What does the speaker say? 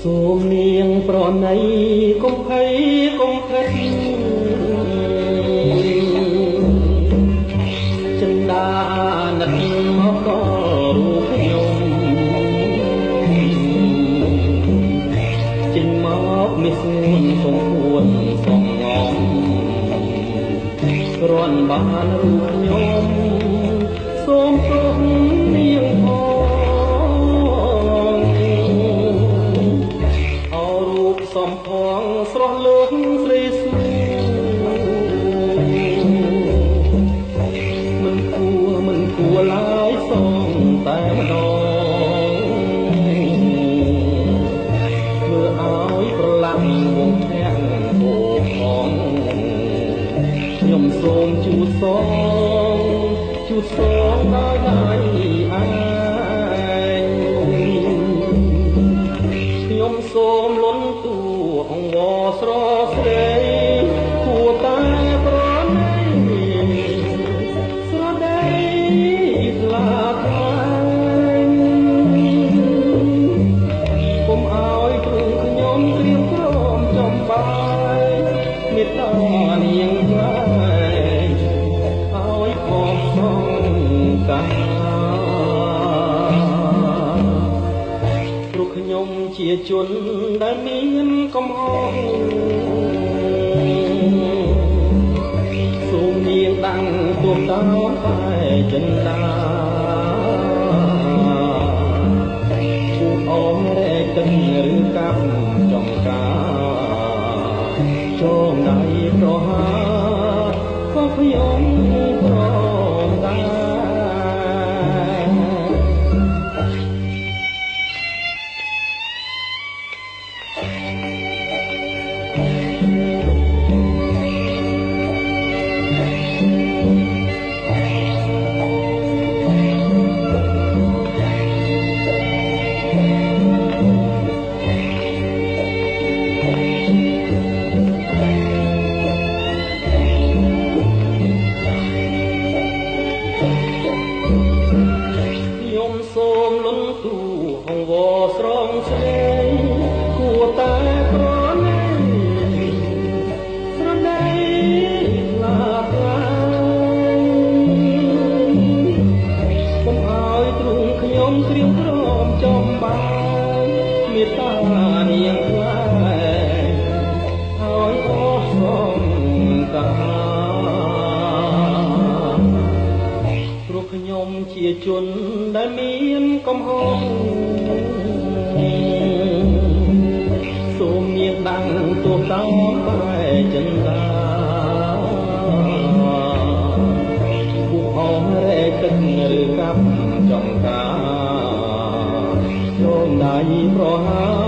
សូមនាងប្រណីកុំភ័យកុំខិតចិន្តាណិតមកដល់រូបខ្ញុំចេញមកមានសួនសងពួនសំងំគ្រាន់បានរូបខ្ញុំសូមព្រមនាងសំផងស្រស់លើកស្រីសួរមិនគួរឡើយសងតែម្ដងធ្វើឲ្យប្រឡាក់វងធាក់បោផងខ្ញុំសូមជូតសងដោយដៃឯងខ្ញុំសូមលន់ទូអង្វរស្រស្រីគួរតែប្រណីស្រដីស្លាប់ហើយកុំឲ្យព្រឹងខ្ញុំត្រៀមព្រមចំបាយមេត្តានាងថ្លៃឲ្យផងសងកាខ្ញុំជាជនដែលមានកំហុសសូមនាងដាំងទួមតោតែចិន្តាពូអមរែកទឹកឬកាប់ចំការចូលដៃប្រហាក៏ខ្ញុំព្រមដែរសូមលន់ទូអង្វរស្រងស្រីគួរតែប្រណីស្រដីខ្លាប់ហើយកុំឲ្យទ្រូងខ្ញុំត្រៀមព្រមចំបាយមេត្តានាងថ្លៃឲ្យអស់សងកាខ្ញុំជាជនដែលមានកំហុសសូមនាងដាំងទួតោតែចិន្តាពួកអមរែកទឹកឬកាប់ចំការចូលដៃប្រហា